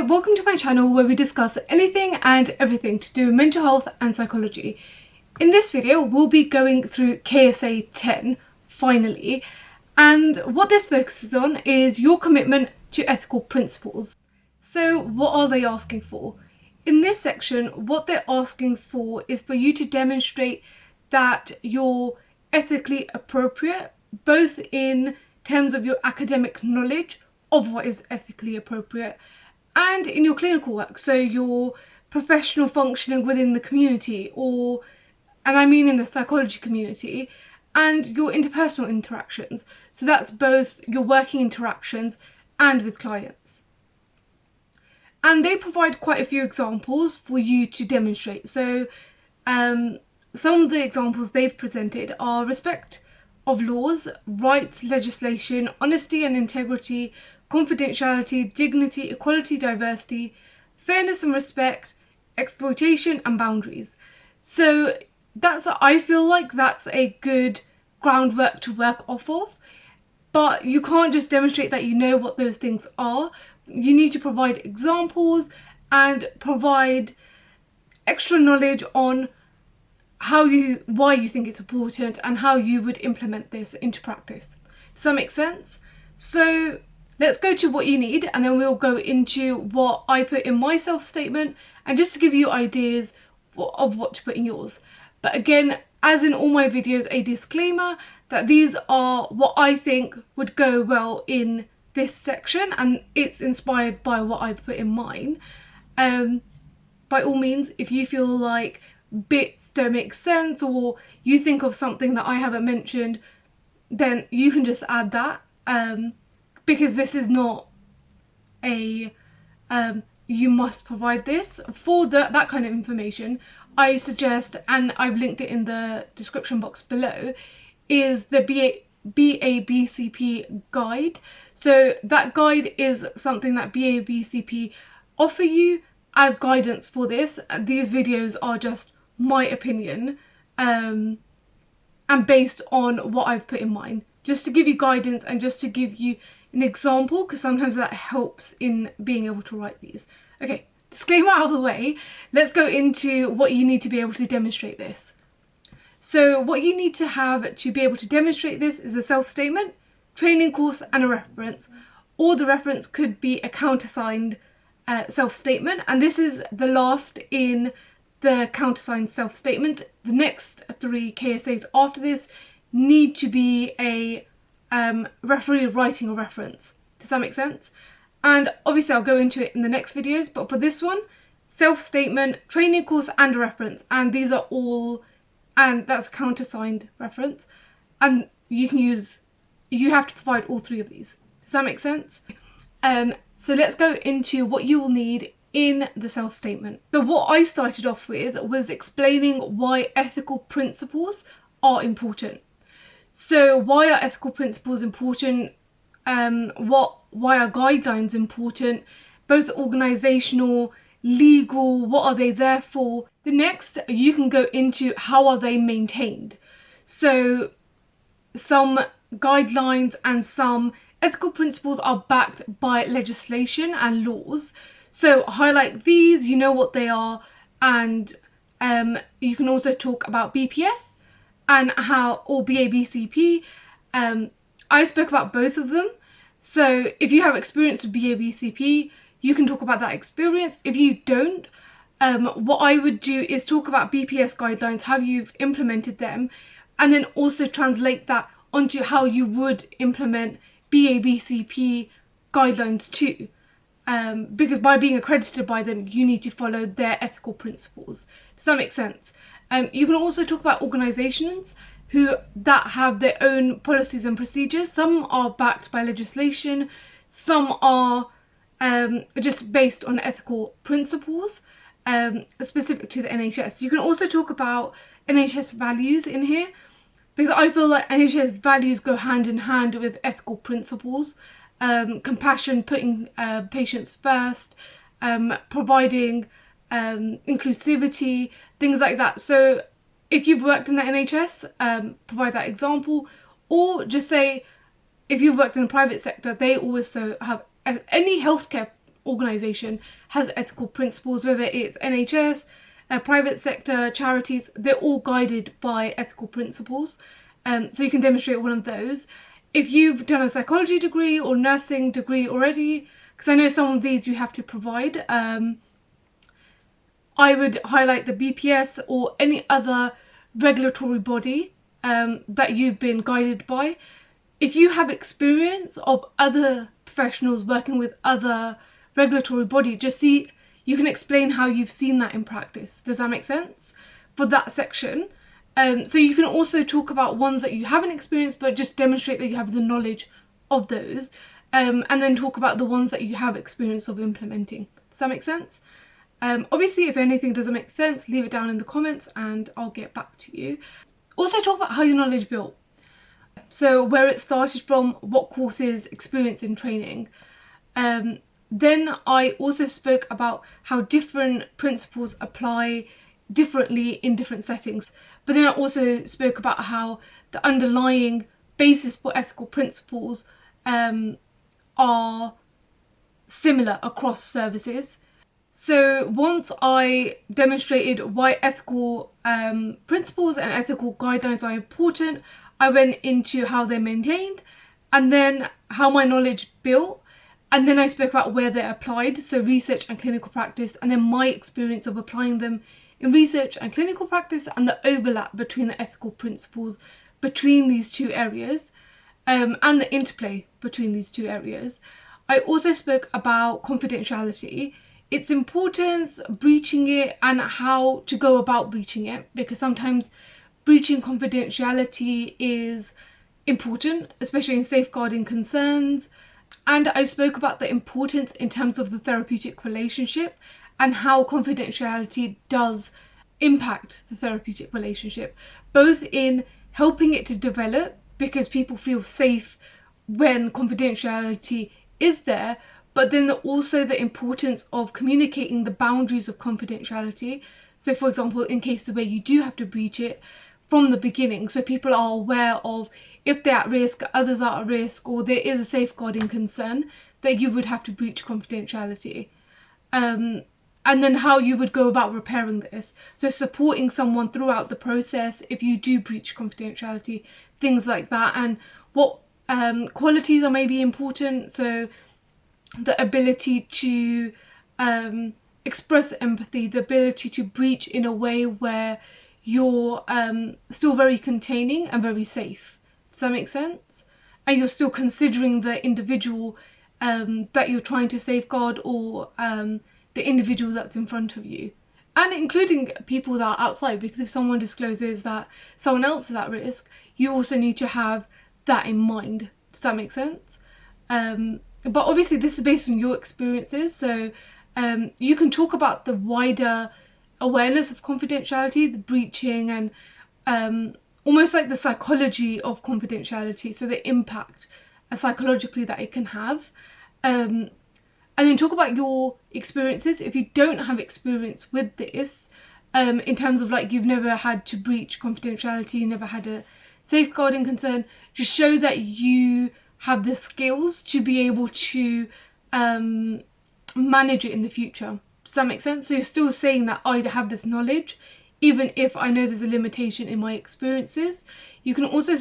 welcome to my channel where we discuss anything and everything to do with mental health and psychology. In this video we'll be going through KSA 10 finally, and what this focuses on is your commitment to ethical principles. So what are they asking for? In this section, what they're asking for is for you to demonstrate that you're ethically appropriate, both in terms of your academic knowledge of what is ethically appropriate and in your clinical work, so your professional functioning within the community, and I mean in the psychology community, and your interpersonal interactions. So that's both your working interactions and with clients. And they provide quite a few examples for you to demonstrate. So some of the examples they've presented are respect of laws, rights, legislation, honesty and integrity, confidentiality, dignity, equality, diversity, fairness and respect, exploitation and boundaries. So I feel like that's a good groundwork to work off of, but you can't just demonstrate that you know what those things are. You need to provide examples and provide extra knowledge on why you think it's important and how you would implement this into practice. Does that make sense? So let's go to what you need, and then we'll go into what I put in my self-statement, and just to give you ideas of what to put in yours. But again, as in all my videos, a disclaimer that these are what I think would go well in this section, and it's inspired by what I've put in mine. By all means, if you feel like bits don't make sense or you think of something that I haven't mentioned, then you can just add that, because this is not a you must provide this. For that kind of information, I suggest, and I've linked it in the description box below, is the BABCP guide. So that guide is something that BABCP offer you as guidance for this. These videos are just my opinion, and based on what I've put in mine, just to give you guidance and just to give you an example, because sometimes that helps in being able to write these. Okay, disclaimer out of the way, let's go into what you need to be able to demonstrate this. So what you need to have to be able to demonstrate this is a self-statement, training course and a reference, or the reference could be a countersigned self-statement, and this is the last in the countersigned self-statement. The next 3 KSAs after this need to be a referee writing a reference. Does that make sense? And obviously I'll go into it in the next videos, but for this one, self-statement, training course and a reference, and these are all, and that's a countersigned reference, and you have to provide all 3 of these. Does that make sense? So let's go into what you will need in the self-statement. So what I started off with was explaining why ethical principles are important. So why are ethical principles important? Why are guidelines important? Both organisational, legal, what are they there for? The next, you can go into how are they maintained. So some guidelines and some ethical principles are backed by legislation and laws. So highlight these, you know what they are, and you can also talk about BPS and or BABCP. I spoke about both of them. So if you have experience with BABCP, you can talk about that experience. If you don't, what I would do is talk about BPS guidelines, how you've implemented them, and then also translate that onto how you would implement BABCP guidelines too. Because by being accredited by them, you need to follow their ethical principles. Does that make sense? You can also talk about organisations that have their own policies and procedures. Some are backed by legislation, some are just based on ethical principles specific to the NHS. You can also talk about NHS values in here, because I feel like NHS values go hand in hand with ethical principles. Compassion, putting patients first, providing inclusivity, things like that. So if you've worked in the NHS, provide that example, or just say if you've worked in the private sector, they also have, any healthcare organisation has ethical principles, whether it's NHS, private sector, charities, they're all guided by ethical principles. So you can demonstrate one of those. If you've done a psychology degree or nursing degree already, because I know some of these you have to provide, I would highlight the BPS or any other regulatory body that you've been guided by. If you have experience of other professionals working with other regulatory bodies, just see, you can explain how you've seen that in practice. Does that make sense? For that section. So you can also talk about ones that you haven't experienced, but just demonstrate that you have the knowledge of those. And then talk about the ones that you have experience of implementing. Does that make sense? Obviously, if anything doesn't make sense, leave it down in the comments and I'll get back to you. Also talk about how your knowledge built. So where it started from, what courses, experience and training. Then I also spoke about how different principles apply differently in different settings. But then I also spoke about how the underlying basis for ethical principles are similar across services. So once I demonstrated why ethical principles and ethical guidelines are important, I went into how they're maintained and then how my knowledge built, and then I spoke about where they're applied, so research and clinical practice, and then my experience of applying them in research and clinical practice and the overlap between the ethical principles between these two areas and the interplay between these two areas. I also spoke about confidentiality, its importance, breaching it, and how to go about breaching it, because sometimes breaching confidentiality is important, especially in safeguarding concerns. And I spoke about the importance in terms of the therapeutic relationship and how confidentiality does impact the therapeutic relationship, both in helping it to develop because people feel safe when confidentiality is there, but then also the importance of communicating the boundaries of confidentiality. So for example, in cases where you do have to breach it from the beginning, so people are aware of if they're at risk, others are at risk, or there is a safeguarding concern, that you would have to breach confidentiality. And then how you would go about repairing this. So supporting someone throughout the process if you do breach confidentiality, things like that, and what qualities are maybe important. So the ability to express empathy, the ability to breach in a way where you're still very containing and very safe. Does that make sense? And you're still considering the individual that you're trying to safeguard, or the individual that's in front of you. And including people that are outside, because if someone discloses that someone else is at risk, you also need to have that in mind. Does that make sense? But obviously this is based on your experiences, so you can talk about the wider awareness of confidentiality, the breaching, and almost like the psychology of confidentiality, so the impact psychologically that it can have. And then talk about your experiences. If you don't have experience with this, in terms of like you've never had to breach confidentiality, never had a safeguarding concern, just show that you have the skills to be able to manage it in the future. Does that make sense? So you're still saying that I have this knowledge, even if I know there's a limitation in my experiences. You can also,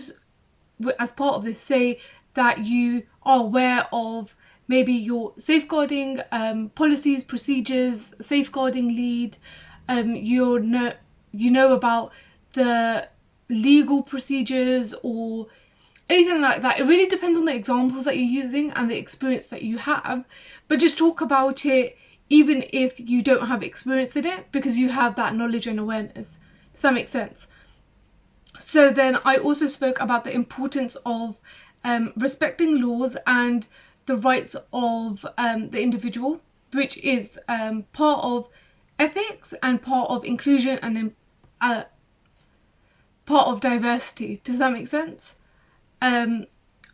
as part of this, say that you are aware of maybe your safeguarding policies, procedures, safeguarding lead. You know about the legal procedures or anything like that. It really depends on the examples that you're using and the experience that you have, but just talk about it even if you don't have experience in it, because you have that knowledge and awareness. Does that make sense? So then I also spoke about the importance of respecting laws and the rights of the individual, which is part of ethics and part of inclusion and part of diversity. Does that make sense?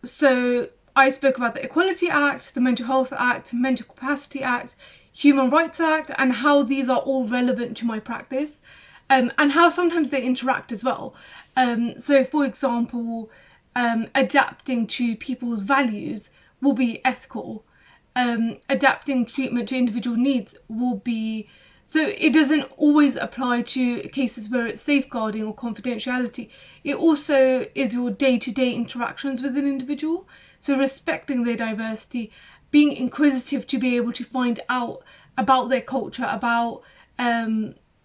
So I spoke about the Equality Act, the Mental Health Act, Mental Capacity Act, Human Rights Act, and how these are all relevant to my practice, and how sometimes they interact as well. So for example, adapting to people's values will be ethical, adapting treatment to individual needs will be, so it doesn't always apply to cases where it's safeguarding or confidentiality. It also is your day-to-day interactions with an individual. So respecting their diversity, being inquisitive to be able to find out about their culture, about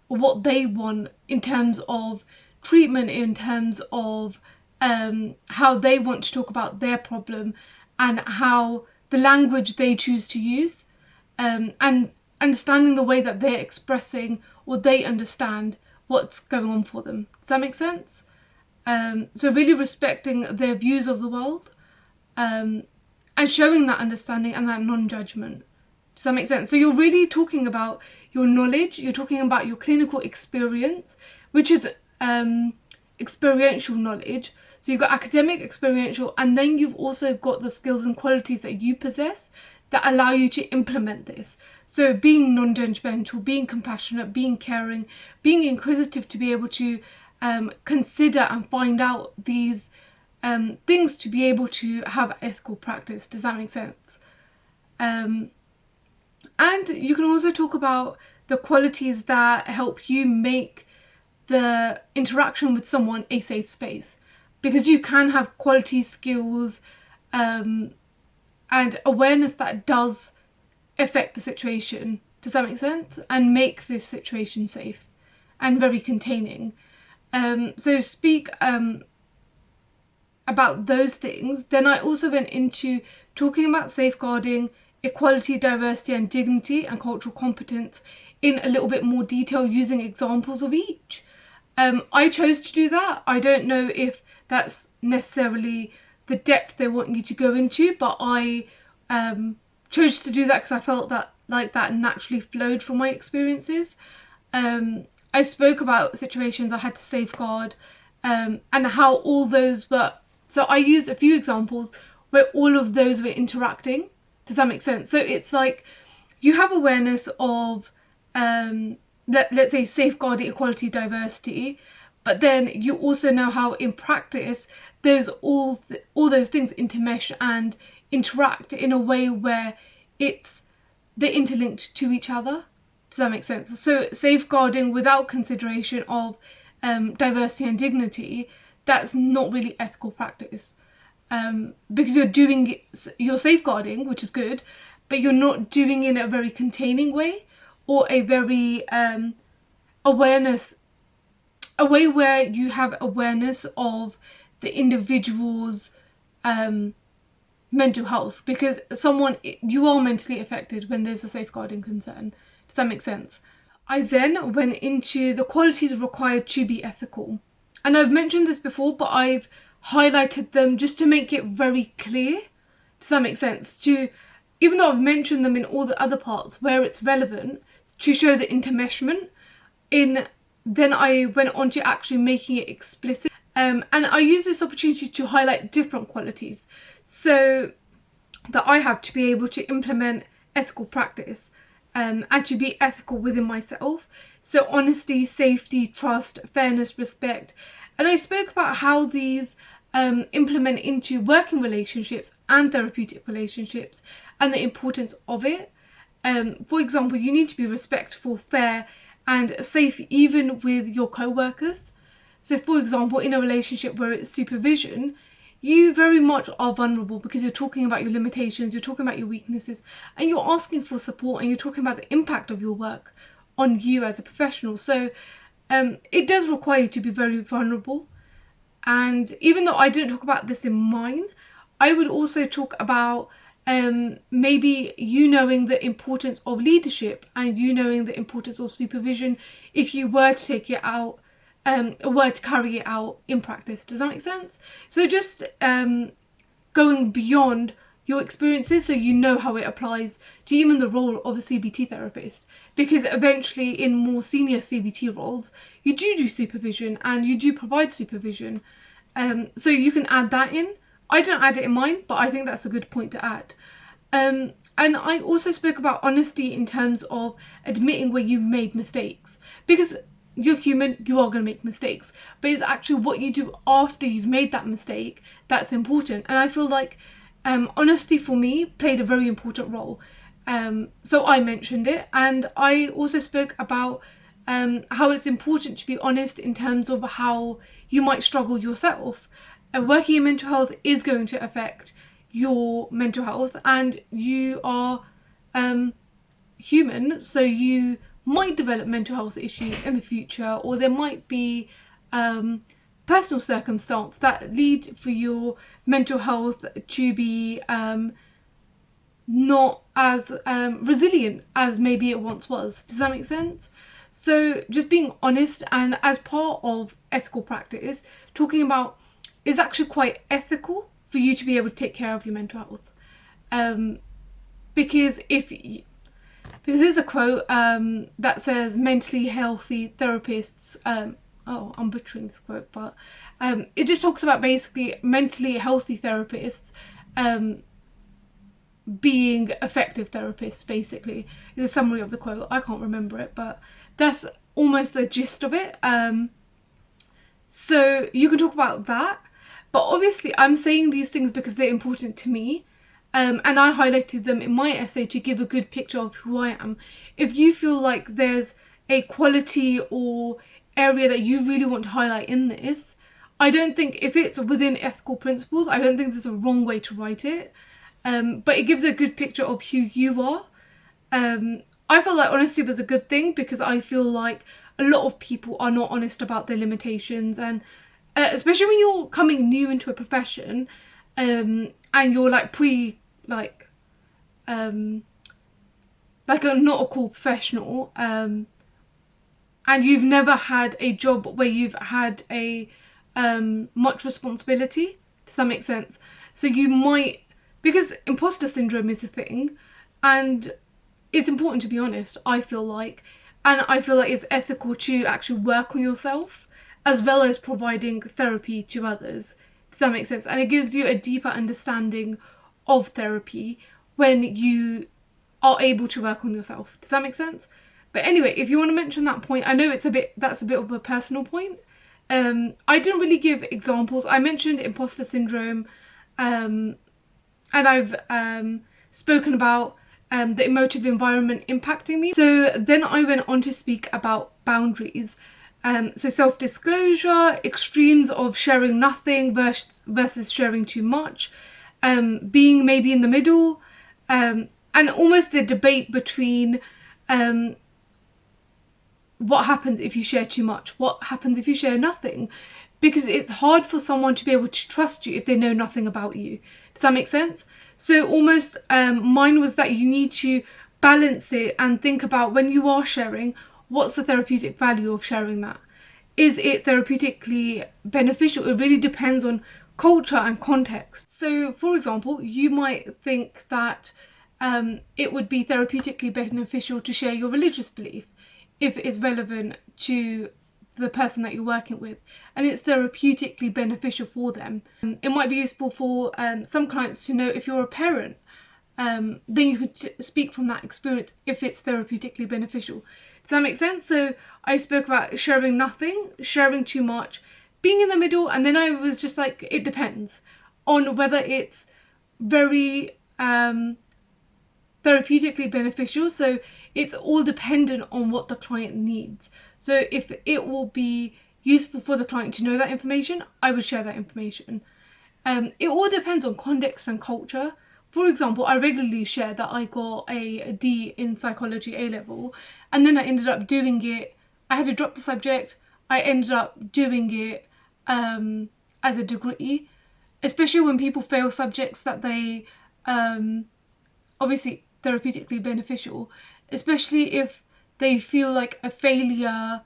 what they want in terms of treatment, in terms of how they want to talk about their problem, and how the language they choose to use, and understanding the way that they're expressing or they understand what's going on for them. Does that make sense? So really respecting their views of the world, and showing that understanding and that non-judgment. Does that make sense? So you're really talking about your knowledge, you're talking about your clinical experience, which is experiential knowledge. So you've got academic, experiential, and then you've also got the skills and qualities that you possess that allow you to implement this. So being non-judgmental, being compassionate, being caring, being inquisitive to be able to consider and find out these things to be able to have ethical practice. Does that make sense? And you can also talk about the qualities that help you make the interaction with someone a safe space, because you can have quality, skills, and awareness that does affect the situation. Does that make sense? And make this situation safe and very containing. So speak about those things. Then I also went into talking about safeguarding, equality, diversity and dignity, and cultural competence in a little bit more detail using examples of each. I chose to do that. I don't know if that's necessarily the depth they want you to go into, but I chose to do that because I felt that that naturally flowed from my experiences. I spoke about situations I had to safeguard, and how all those were, so I used a few examples where all of those were interacting. Does that make sense? So it's like you have awareness of let's say safeguarding, equality, diversity, but then you also know how in practice there's all those things intermesh and interact in a way where they're interlinked to each other. Does that make sense? So safeguarding without consideration of diversity and dignity, that's not really ethical practice, because you're safeguarding, which is good, but you're not doing it in a very containing way, or a very a way where you have awareness of the individual's mental health, because you are mentally affected when there's a safeguarding concern. Does that make sense? I then went into the qualities required to be ethical. And I've mentioned this before, but I've highlighted them just to make it very clear. Does that make sense? Even though I've mentioned them in all the other parts where it's relevant, to show the intermeshment, then I went on to actually making it explicit. And I use this opportunity to highlight different qualities so that I have to be able to implement ethical practice, and to be ethical within myself. So honesty, safety, trust, fairness, respect. And I spoke about how these implement into working relationships and therapeutic relationships and the importance of it. For example, you need to be respectful, fair and safe even with your co-workers. So for example, in a relationship where it's supervision, you very much are vulnerable because you're talking about your limitations, you're talking about your weaknesses, and you're asking for support, and you're talking about the impact of your work on you as a professional. So it does require you to be very vulnerable. And even though I didn't talk about this in mine, I would also talk about maybe you knowing the importance of leadership and you knowing the importance of supervision if you were to take it out, were to carry it out in practice. Does that make sense? So just going beyond your experiences so you know how it applies to even the role of a CBT therapist, because eventually in more senior CBT roles you do supervision and you do provide supervision, so you can add that in. I don't add it in mine, but I think that's a good point to add. And I also spoke about honesty in terms of admitting where you've made mistakes, because you're human, you are going to make mistakes, but it's actually what you do after you've made that mistake that's important. And I feel like honesty for me played a very important role. So I mentioned it, and I also spoke about how it's important to be honest in terms of how you might struggle yourself. Working in mental health is going to affect your mental health, and you are human, so you might develop mental health issues in the future, or there might be personal circumstance that lead for your mental health to be not as resilient as maybe it once was. Does that make sense? So just being honest, and as part of ethical practice, talking about is actually quite ethical for you to be able to take care of your mental health. Because there's a quote that says mentally healthy therapists, oh, I'm butchering this quote, but it just talks about basically mentally healthy therapists being effective therapists, basically. Is a summary of the quote. I can't remember it, but that's almost the gist of it. So you can talk about that, but obviously I'm saying these things because they're important to me. And I highlighted them in my essay to give a good picture of who I am. If you feel like there's a quality or area that you really want to highlight in this, I don't think, if it's within ethical principles, I don't think there's a wrong way to write it. But it gives a good picture of who you are. I felt like honesty was a good thing because I feel like a lot of people are not honest about their limitations, and especially when you're coming new into a profession, and you're like not a core professional, and you've never had a job where you've had a much responsibility. Does that make sense? So you might, because imposter syndrome is a thing, and it's important to be honest, I feel like, and I feel like it's ethical to actually work on yourself as well as providing therapy to others. Does that make sense? And it gives you a deeper understanding of therapy when you are able to work on yourself. Does that make sense? But anyway, if you want to mention that point, I know that's a bit of a personal point. I didn't really give examples. I mentioned imposter syndrome, and I've spoken about the emotive environment impacting me. So then I went on to speak about boundaries. So self-disclosure, extremes of sharing nothing versus sharing too much, being maybe in the middle, and almost the debate between what happens if you share too much, what happens if you share nothing, because it's hard for someone to be able to trust you if they know nothing about you. Does that make sense? So almost mine was that you need to balance it and think about, when you are sharing, what's the therapeutic value of sharing that? Is it therapeutically beneficial? It really depends on culture and context. So for example, you might think that it would be therapeutically beneficial to share your religious belief if it's relevant to the person that you're working with, and it's therapeutically beneficial for them. It might be useful for some clients to know if you're a parent, then you can speak from that experience if it's therapeutically beneficial. Does that make sense? So I spoke about sharing nothing, sharing too much, being in the middle, and then I was just like, it depends on whether it's very therapeutically beneficial. So it's all dependent on what the client needs. So if it will be useful for the client to know that information, I would share that information. It all depends on context and culture. For example, I regularly share that I got a D in psychology A-level, and then I ended up doing it, I had to drop the subject, I ended up doing it as a degree, especially when people fail subjects that they, obviously therapeutically beneficial, especially if they feel like a failure,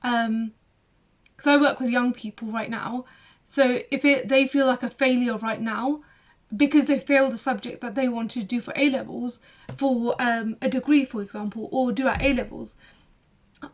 because I work with young people right now, so if they feel like a failure right now because they failed a subject that they want to do for A-levels, for a degree for example, or do at A-levels,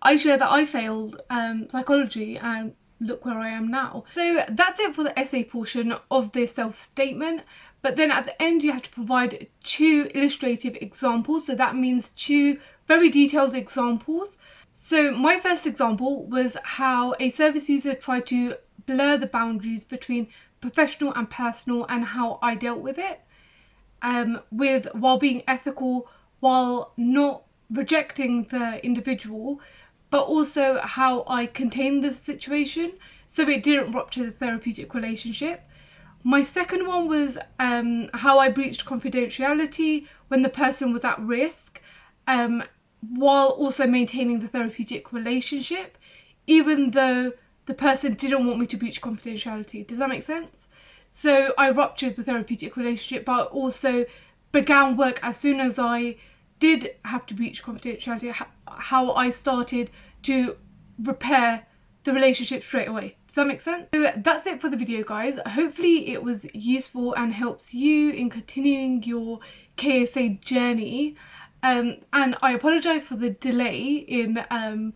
I share that I failed psychology and look where I am now. So that's it for the essay portion of this self-statement. But then at the end you have to provide 2 illustrative examples, so that means 2 very detailed examples. So my first example was how a service user tried to blur the boundaries between professional and personal and how I dealt with it. while being ethical, while not rejecting the individual, but also how I contained the situation so it didn't rupture the therapeutic relationship. My second one was how I breached confidentiality when the person was at risk, while also maintaining the therapeutic relationship, even though the person didn't want me to breach confidentiality. Does that make sense? So I ruptured the therapeutic relationship, but also began work as soon as I did have to breach confidentiality, how I started to repair the relationship straight away. Does that make sense? So that's it for the video, guys. Hopefully it was useful and helps you in continuing your KSA journey. And I apologise for the delay in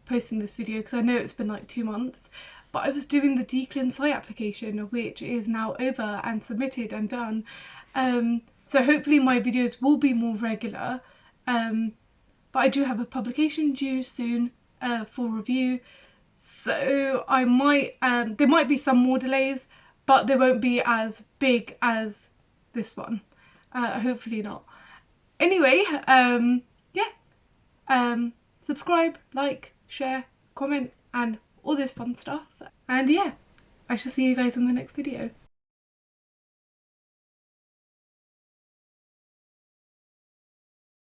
posting this video, because I know it's been like 2 months, but I was doing the DClinSci application, which is now over and submitted and done. So hopefully my videos will be more regular, but I do have a publication due soon for review, so I might there might be some more delays, but they won't be as big as this one. Hopefully not. Anyway, yeah, subscribe, like, share, comment, and all this fun stuff. And yeah, I shall see you guys in the next video.